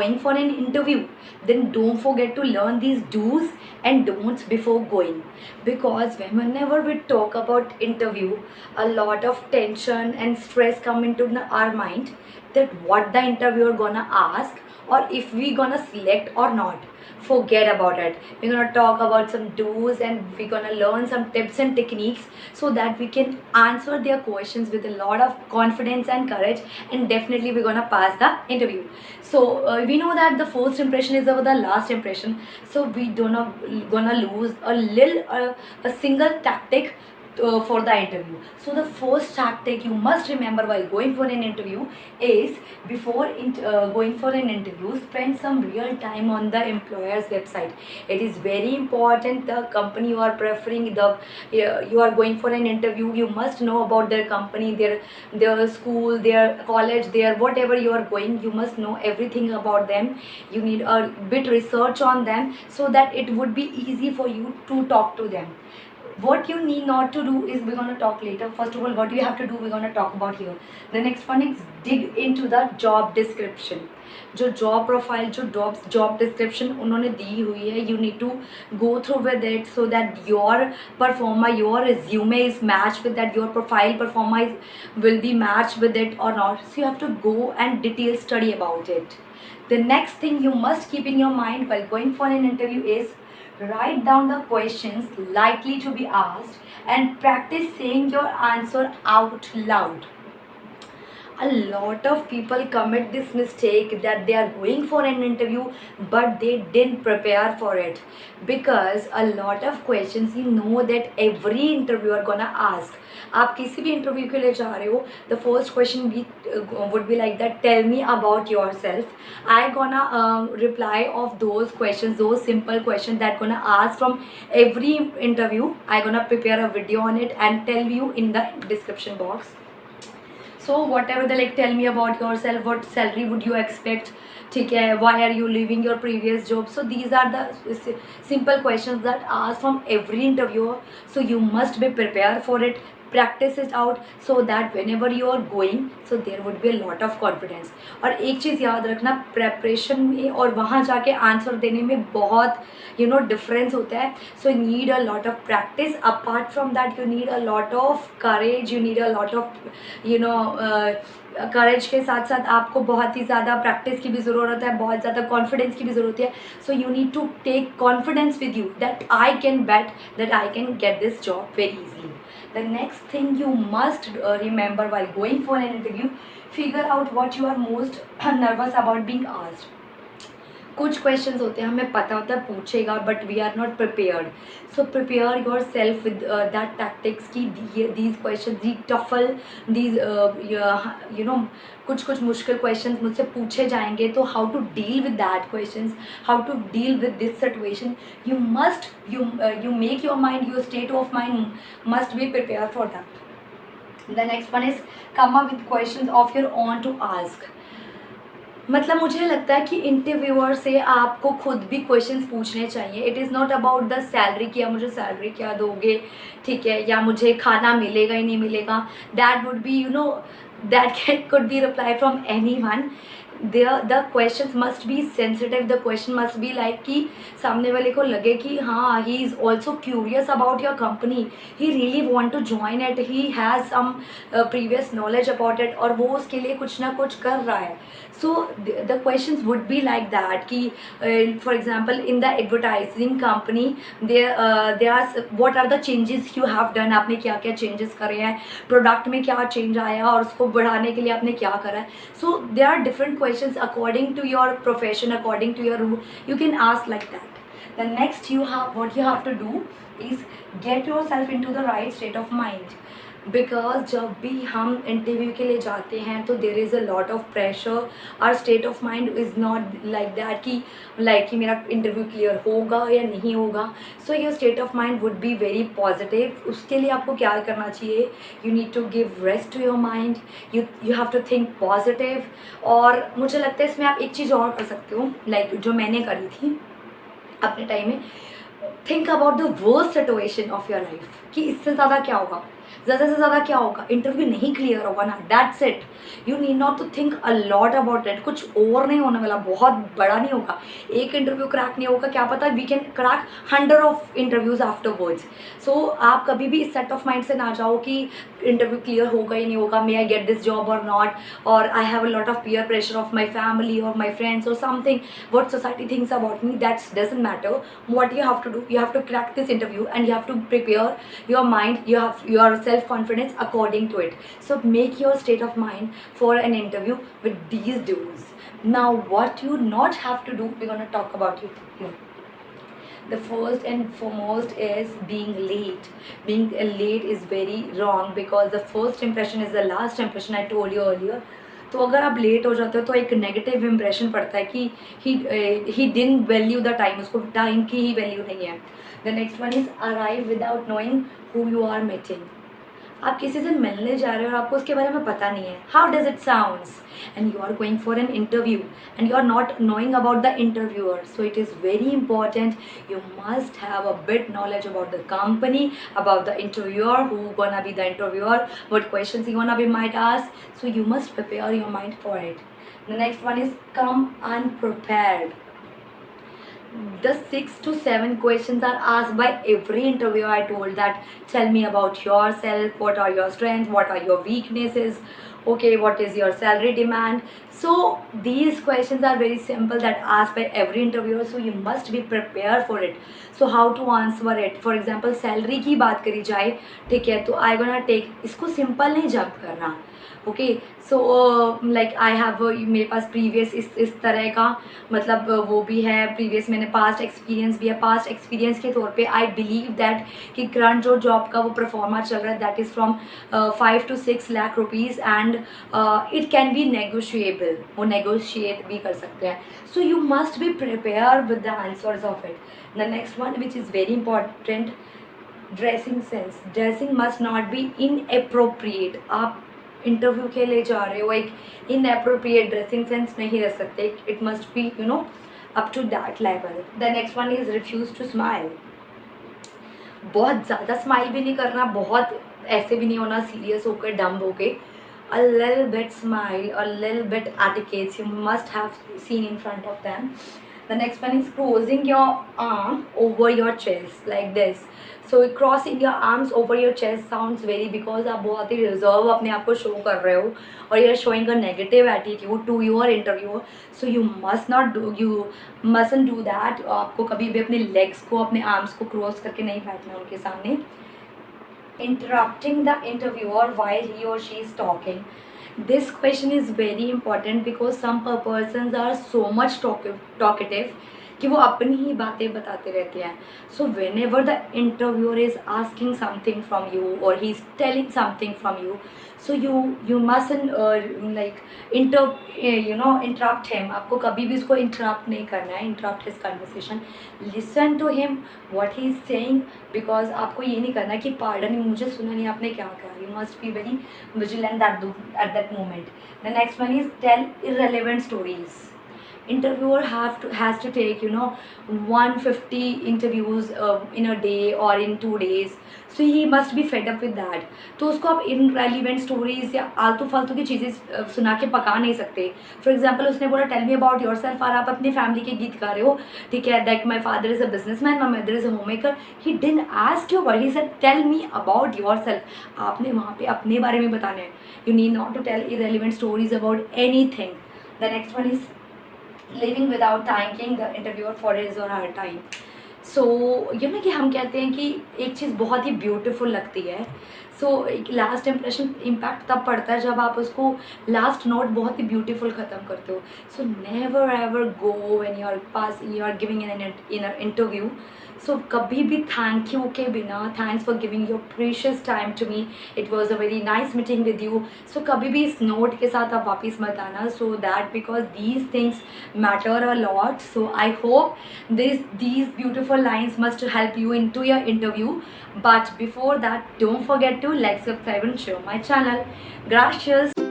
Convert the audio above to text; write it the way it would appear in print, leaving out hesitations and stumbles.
going for an interview, then don't forget to learn these do's and don'ts before going. Because whenever we talk about interview, a lot of tension and stress come into our mind, that what the interviewer gonna ask, or if we gonna select or not. Forget about it. We're gonna talk about some do's and we're gonna learn some tips and techniques so that we can answer their questions with a lot of confidence and courage, and definitely we're gonna pass the interview. So we know that the first impression is over the last impression, so we do not gonna lose a single tactic for the interview. So the first tactic you must remember while going for an interview is, before going for an interview, spend some real time on the employer's website. It is very important. The company you are preferring, you are going for an interview, you must know about their company, their school, their college, their whatever you are going, you must know everything about them. You need a bit research on them so that it would be easy for you to talk to them. What you need not to do is, we're going to talk later. First of all, what you have to do, we're going to talk about here. The next one is dig into the job description. जो job profile, जो job description उन्होंने दी हुई है, you need to go through with it so that your proforma, your resume is match with that, your profile proforma will be matched with it or not. So you have to go and detail study about it. The next thing you must keep in your mind while going for an interview is, write down the questions likely to be asked and practice saying your answer out loud. A lot of people commit this mistake that they are going for an interview but they didn't prepare for it, because a lot of questions you know that every interviewer gonna ask. आप किसी भी interview के लिए जा रहे हो, the first question भी would be like that, tell me about yourself. I gonna reply of those question, those simple question that gonna ask from every interview. I gonna prepare a video on it and tell you in the description box. So whatever they like, tell me about yourself, what salary would you expect, ठीक है, why are you leaving your previous job. So these are the simple questions that asked from every interviewer. So you must be prepared for it, practice it out so that whenever you are going, so there would be a lot of confidence. और एक चीज़ याद रखना, preparation में और वहाँ जाके answer देने में बहुत डिफरेंस होता है. So you need a lot of practice. Apart from that you need a lot of courage, you need a lot of courage के साथ साथ आपको बहुत ही ज़्यादा प्रैक्टिस की भी ज़रूरत है, बहुत ज़्यादा कॉन्फिडेंस की भी ज़रूरत है. So you need to take confidence with you that I can bet that I can get this job very easily. The next thing you must remember while going for an interview, figure out what you are most nervous about being asked. कुछ questions होते हैं हमें पता होता है पूछेगा, but we are not prepared. So prepare yourself with that tactics की these question, the tougher, these कुछ मुश्किल क्वेश्चंस मुझसे पूछे जाएंगे, तो how to deal with that questions, how to deal with this situation. You must you make your mind, your state of mind must be prepare for that. The next one is come up with questions of your own to ask. मतलब मुझे लगता है कि interviewer से आपको खुद भी questions पूछने चाहिए. It is not about the salary, कि मुझे सैलरी क्या दोगे, ठीक है, या मुझे खाना मिलेगा ही नहीं मिलेगा. That would be that could be reply from any one. the questions must be sensitive. The question must be like कि सामने वाले को लगे कि हाँ, he is also curious about your company, he really want to join it, he has some previous knowledge about it, और वो उसके लिए कुछ ना कुछ कर रहा है. So the questions would be like that कि for example in the advertising company there are what are the changes you have done, आपने क्या क्या changes करे हैं, प्रोडक्ट में क्या चेंज आया और उसको बढ़ाने के लिए आपने क्या करा है. So there are different questions according to your profession, according to your role, you can ask like that. The next what you have to do is get yourself into the right state of mind. Because जब भी हम interview के लिए जाते हैं तो there is a lot of pressure. Our state of mind is not like that कि मेरा इंटरव्यू क्लियर होगा या नहीं होगा. So your state of mind would be very positive. उसके लिए आपको क्या करना चाहिए, you need to give rest to your mind, you have to think positive. और मुझे लगता है इसमें आप एक चीज़ और कर सकते हो, लाइक जो मैंने करी थी अपने टाइम में. Think about the worst situation of your life, कि इससे ज़्यादा क्या होगा. ज़्यादा से ज़्यादा क्या होगा, इंटरव्यू नहीं क्लियर होगा ना, that's it. You need not to think a lot about it, कुछ और नहीं होने वाला, बहुत बड़ा नहीं होगा। एक इंटरव्यू क्रैक नहीं होगा, क्या पता we can crack 100 of interviews afterwards. So आप कभी भी इस सेट ऑफ माइंड से ना जाओ कि इंटरव्यू क्लियर होगा ही नहीं होगा, मे आई गेट दिस जॉब और नॉट, और I have a lot of peer pressure of my family or my friends or something, what society thinks about me, that doesn't matter. What you have to do, you have to crack this interview and you have to prepare your mind, you have your self confidence according to it. So make your state of mind for an interview with these do's. Now what you not have to do, we're going to talk about you here. The first and foremost is being late. Being late is very wrong because the first impression is the last impression, I told you earlier. तो अगर आप late हो जाते हो तो एक negative impression पड़ता है कि he didn't value the time, उसको टाइम की ही वैल्यू नहीं है। The next one is arrive without knowing who you are meeting. आप किसी से मिलने जा रहे हो और आपको उसके बारे में पता नहीं है, how does it sounds, and you are going for an interview and you are not knowing about the interviewer. So it is very important, you must have a bit knowledge about the company, about the interviewer, who gonna be the interviewer, what questions he gonna be might ask. So you must prepare your mind for it. The next one is come unprepared. The 6 to 7 questions are asked by every interviewer. I told that, tell me about yourself, what are your strengths, what are your weaknesses, okay, what is your salary demand. So these questions are very simple, that asked by every interviewer, so you must be prepared for it. So how to answer it, for example salary की बात करी जाए, ठीक है, तो I gonna take, इसको simple नहीं jump करना, okay. So like I have, मेरे पास प्रीवियस इस तरह का मतलब वो भी है, प्रीवियस मैंने पास्ट एक्सपीरियंस भी है. पास्ट एक्सपीरियंस के तौर पे आई बिलीव दैट कि करंट जो जॉब का वो परफॉर्मा चल रहा है, that is from 5 to 6 lakh rupees, and it can be negotiable, वो नेगोशिएट भी कर सकते हैं. सो you must be prepare with the answers of it. The next one which is very important, dressing sense. Dressing must not be inappropriate. आप interview के लिए जा रहे हो, एक इनएप्रोप्रिएट ड्रेसिंग सेंस नहीं रह सकते. It must be up to that level. The next one is refuse to smile. बहुत ज़्यादा स्माइल भी नहीं करना, बहुत ऐसे भी नहीं होना सीरियस होकर डम्ब होके. A little bit smile, a little bit etiquette you must have seen in front of them. The next one is crossing your arm over your chest like this. So crossing your arms over your chest sounds very, because आप बहुत ही reserve अपने आप को show कर रहे हो और you are showing a negative attitude to your interview. So you mustn't do that. आपको कभी भी अपने लेग्स को, अपने आर्म्स को क्रॉस करके नहीं बैठना उनके सामने. Interrupting the interviewer while he or she is talking. This question is very important because some persons are so much talkative कि वो अपनी ही बातें बताते रहते हैं. So whenever the interviewer is asking something from you और he is telling something from you, so you must like interrupt him. आपको कभी भी उसको इंटरप्ट नहीं करना है, interrupt his conversation. Listen to him what he is saying, because आपको ये नहीं करना कि पार्डन, मुझे सुना नहीं, आपने क्या कहा. You must be very vigilant at that moment. The next one is tell irrelevant stories. Interviewer has to take 150 interviews in a day or in 2 days, so he must be fed up with that. तो उसको आप irrelevant stories या आलतू फालतू की चीज़ें सुना के पका नहीं सकते. फॉर एग्जाम्पल उसने बोला tell me about yourself, और आप अपनी फैमिली के गीत गा रहे हो, ठीक है, that my father is a businessman, my mother is a homemaker. He didn't ask you but he said tell me about yourself. आपने वहाँ पे अपने बारे में बताना है. You need not to tell irrelevant stories about anything. The next one is living without thanking the interviewer for his or her time. सो कि हम कहते हैं कि एक चीज़ बहुत ही ब्यूटीफुल लगती है. सो एक लास्ट इंप्रेशन इम्पैक्ट तब पड़ता है जब आप उसको लास्ट नोट बहुत ही ब्यूटीफुल ख़त्म करते हो. So never ever go when you are giving in interview. So कभी भी थैंक यू के बिना, thanks for giving your precious time to me, it was a very nice meeting with you. So कभी भी इस नोट के साथ आप वापस मत आना. So that because these things matter a lot. So I hope these beautiful lines must help you into your interview. But before that, don't forget to like, subscribe and share my channel. Gracias.